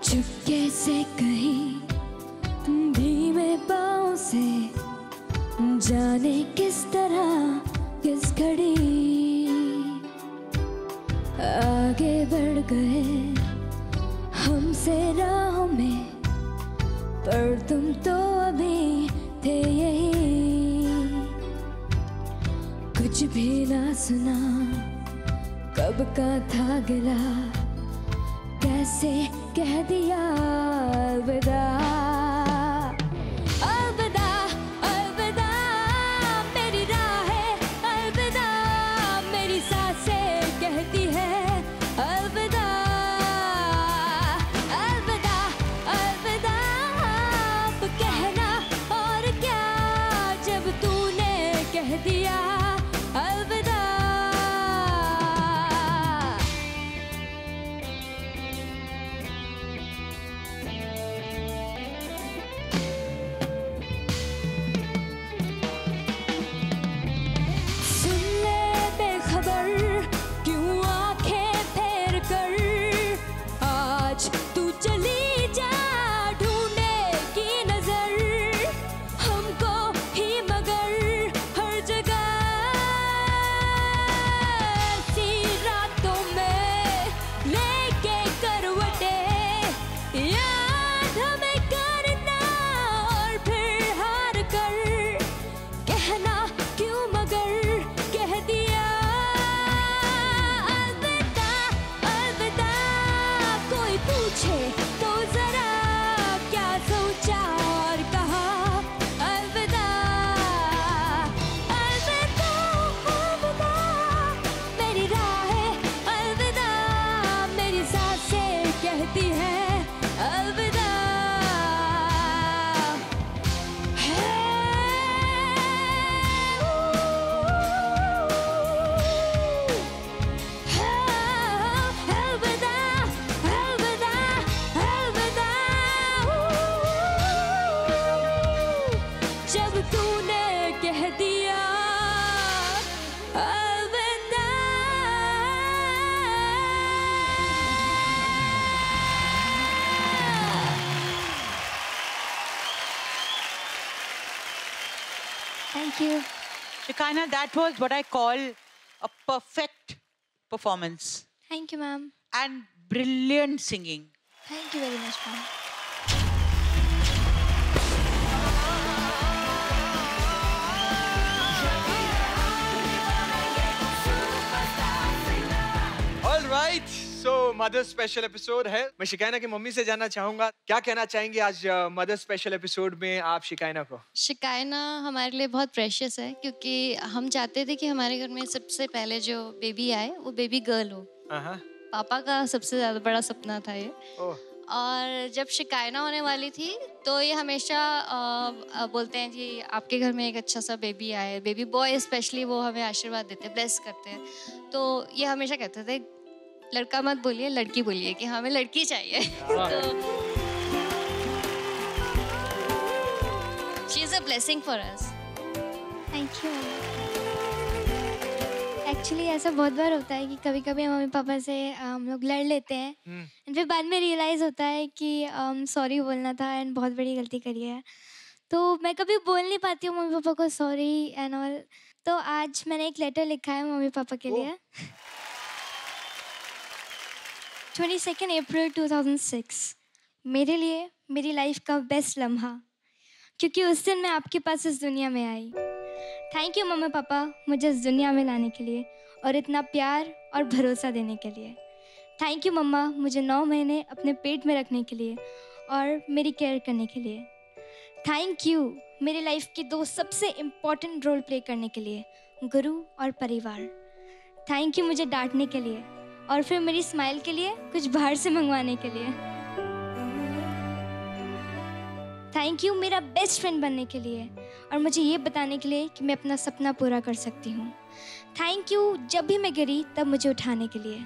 चुपके से कहीं धीमे पाँव से जाने किस तरह किस घड़ी आगे बढ़ गए हमसे राहों में, पर तुम तो अभी थे यही। कुछ भी ना सुना कब का था गिला, कैसे कह दिया अलविदा। अलविदा अलविदा मेरी राहें, अलविदा मेरी सांसें कहती है अलविदा। अलविदा अलविदा अब कहना और क्या, जब तूने कह दिया अलविदा। Thank you. Shekinah, that was what I call a perfect performance. Thank you, ma'am. And brilliant singing. Thank you very much, ma'am. All right, so mother special episode है। मैं शिकायना की मम्मी से जानना चाहूंगा, क्या कहना चाहेंगे आज मदर स्पेशल एपिसोड में आप शिकायना को? शिकायना हमारे लिए बहुत प्रेशियस है, क्योंकि हम चाहते थे कि हमारे घर में सबसे पहले जो बेबी आए वो बेबी गर्ल हो। पापा का सबसे ज़्यादा बड़ा सपना था ये। और जब शिकायना होने वाली थी तो ये हमेशा बोलते हैं कि आपके घर में एक अच्छा सा बेबी आए, बेबी बॉय स्पेशली, वो हमें आशीर्वाद देते हैं, ब्लेस करते हैं। तो ये हमेशा कहते थे लड़का मत बोलिए, लड़की बोलिए कि हमें लड़की चाहिए। तो she is a blessing for us. Thank you. Actually ऐसा बहुत बार होता है कि कभी कभी मम्मी पापा से हम लोग लड़ लेते हैं एंड फिर बाद में रियलाइज़ होता है कि सॉरी बोलना था एंड बहुत बड़ी गलती करी है। तो मैं कभी बोल नहीं पाती हूँ मम्मी पापा को सॉरी एंड ऑल। तो आज मैंने एक लेटर लिखा है मम्मी पापा के लिए। 22 अप्रैल 2006 मेरे लिए मेरी लाइफ का बेस्ट लम्हा, क्योंकि उस दिन मैं आपके पास इस दुनिया में आई। थैंक यू मम्मी पापा, मुझे इस दुनिया में लाने के लिए और इतना प्यार और भरोसा देने के लिए। थैंक यू मम्मा, मुझे 9 महीने अपने पेट में रखने के लिए और मेरी केयर करने के लिए। थैंक यू मेरी लाइफ के 2 सबसे इम्पॉर्टेंट रोल प्ले करने के लिए, गुरु और परिवार। थैंक यू मुझे डांटने के लिए और फिर मेरी स्माइल के लिए कुछ बाहर से मंगवाने के लिए। थैंक यू मेरा बेस्ट फ्रेंड बनने के लिए और मुझे ये बताने के लिए कि मैं अपना सपना पूरा कर सकती हूँ। थैंक यू जब भी मैं गिरी तब मुझे उठाने के लिए।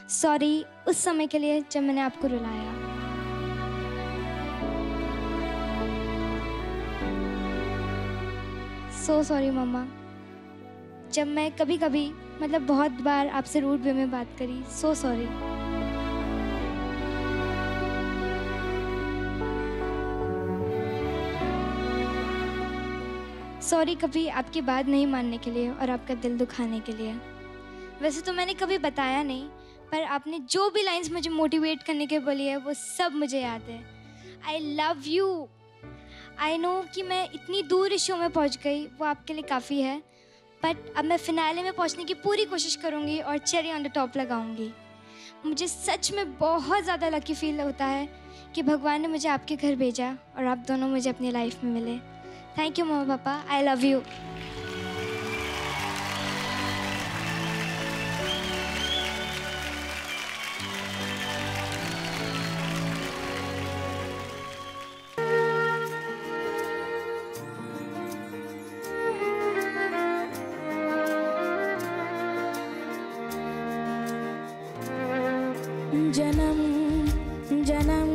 सॉरी उस समय के लिए जब मैंने आपको रुलाया। सो सॉरी मम्मा, जब मैं कभी कभी मतलब बहुत बार आपसे रूड वे में बात करी। So sorry. सॉरी कभी आपकी बात नहीं मानने के लिए और आपका दिल दुखाने के लिए। वैसे तो मैंने कभी बताया नहीं, पर आपने जो भी लाइंस मुझे मोटिवेट करने के बोली है वो सब मुझे याद है। I love you. I know कि मैं इतनी दूर इस शो में पहुंच गई, वो आपके लिए काफ़ी है, बट अब मैं फिनाले में पहुंचने की पूरी कोशिश करूंगी और चेरी ऑन द टॉप लगाऊंगी। मुझे सच में बहुत ज़्यादा लकी फील होता है कि भगवान ने मुझे आपके घर भेजा और आप दोनों मुझे अपनी लाइफ में मिले। थैंक यू मम्मा पापा, आई लव यू। जन्म जन्म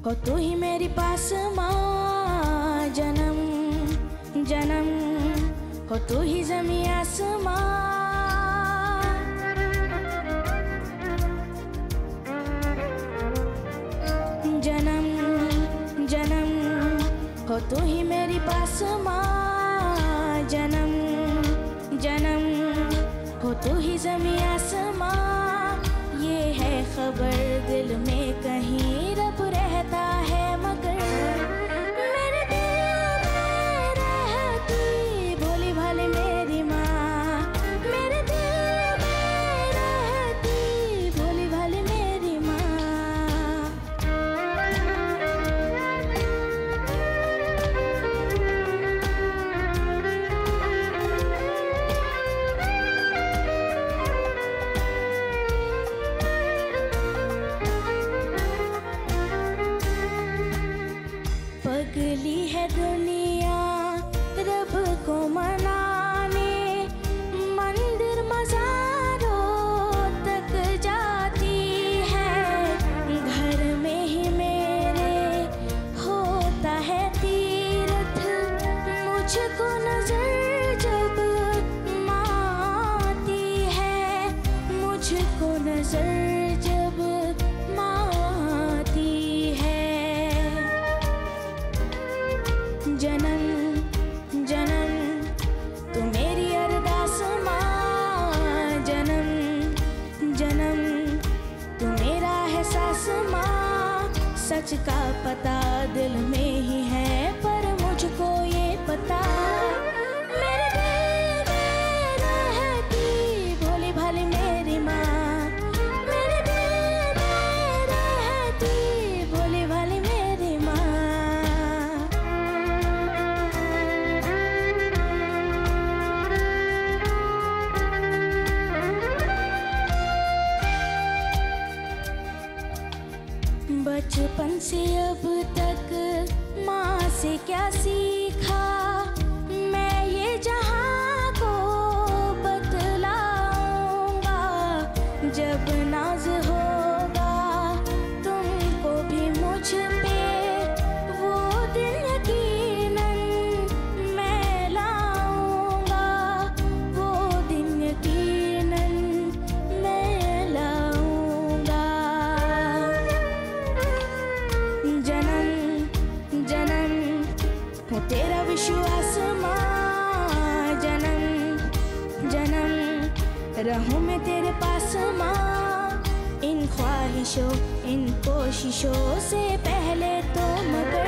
हो तू ही मेरी पास माँ, जन्म जन्म हो तू ही ज़मीं आसमां। जन्म जन्म हो तू ही मेरी पास माँ, जन्म जन्म हो तू ही ज़मीं आसमां। ये है खबर दिल में कहीं रब रहता है, मगर मेरे दिल में रहती भोली भाली मेरी माँ। मेरे दिल में रहती भोली भाली मेरी माँ। पगली है दुनिया रब को मनाने, मंदिर मज़ारों तक जाती है। घर में ही मेरे होता है तीर्थ, मुझको नजर जब माती है, मुझको नजर जब माती है। जन्म जन्म तू मेरी अरदास माँ, जन्म जन्म तू मेरा एहसास माँ। सच का पता दिल में ही है, पर मुझको ये पता मेरे दिल में रहती भोली भाली मेरी माँ। मेरे दिल में रहती भोली भाली मेरी माँ। बचपन से अब तक माँ से क्या सीखा, मैं ये जहाँ को बतलाऊंगा। जब नाज होगा तुमको भी मुझ पे, वो दिन यकीनन मैं लाऊंगा। वो दिन यकीनन मैं लाऊंगा। जन्म जन्म हो तेरा विश्वास माँ, जन्म जन्म रहूं मैं तेरे पास माँ। इन ख्वाहिशों इन कोशिशों से पहले तो मगर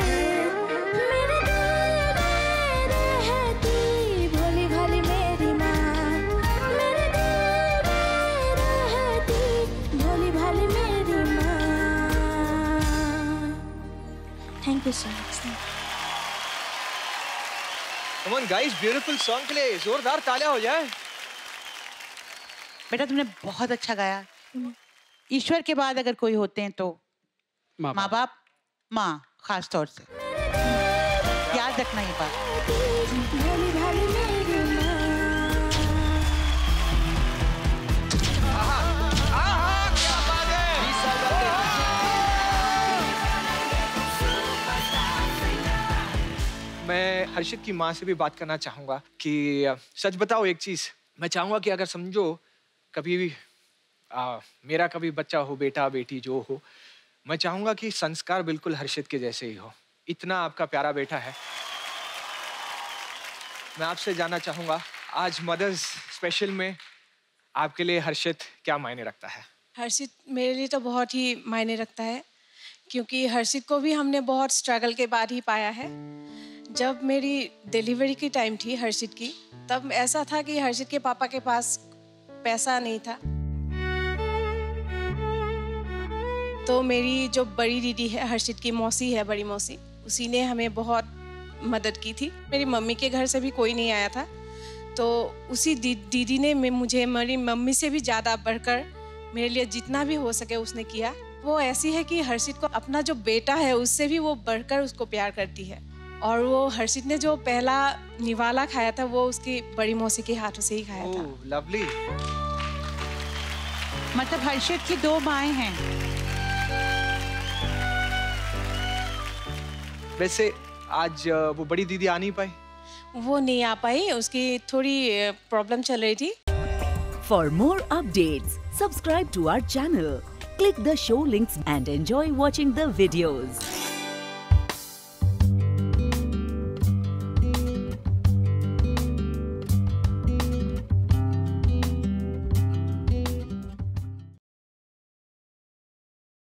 मेरे दिल में रहती भोली भाली मेरी माँ। मेरे दिल में रहती भोली भाली मेरी माँ। Thank you so much. Come on guys, beautiful song के लिए जोरदार तालियां हो जाए। बेटा तुमने बहुत अच्छा गाया। ईश्वर के बाद अगर कोई होते हैं तो माँ बाप, माँ खास तौर से याद रखना ये बात। भोली भाली मेरी माँ। हर्षित की माँ से भी बात करना चाहूँगा कि सच बताओ एक चीज़, मैं चाहूँगा कि अगर समझो कभी भी मेरा कभी बच्चा हो, बेटा बेटी जो हो, मैं चाहूँगा कि संस्कार बिल्कुल हर्षित के जैसे ही हो। इतना आपका प्यारा बेटा है। मैं आपसे जानना चाहूँगा आज मदर्स स्पेशल में आपके लिए हर्षित क्या मायने रखता है? हर्षित मेरे लिए तो बहुत ही मायने रखता है, क्योंकि हर्षित को भी हमने बहुत स्ट्रगल के बाद ही पाया है। जब मेरी डिलीवरी की टाइम थी हर्षित की, तब ऐसा था कि हर्षित के पापा के पास पैसा नहीं था। तो मेरी जो बड़ी दीदी है, हर्षित की मौसी है, बड़ी मौसी, उसी ने हमें बहुत मदद की थी। मेरी मम्मी के घर से भी कोई नहीं आया था, तो उसी दीदी ने मुझे मेरी मम्मी से भी ज़्यादा बढ़कर मेरे लिए जितना भी हो सके उसने किया। वो ऐसी है कि हर्षित को अपना जो बेटा है उससे भी वो बढ़कर उसको प्यार करती है। और वो हर्षित ने जो पहला निवाला खाया था वो उसकी बड़ी मौसी के हाथों से ही खाया था। लवली। मतलब हर्षित की 2 माएँ हैं। वैसे आज वो बड़ी दीदी आ नहीं पाई? वो नहीं आ पाई, उसकी थोड़ी प्रॉब्लम चल रही थी। For more updates, subscribe to our channel, click the show links and enjoy watching the videos.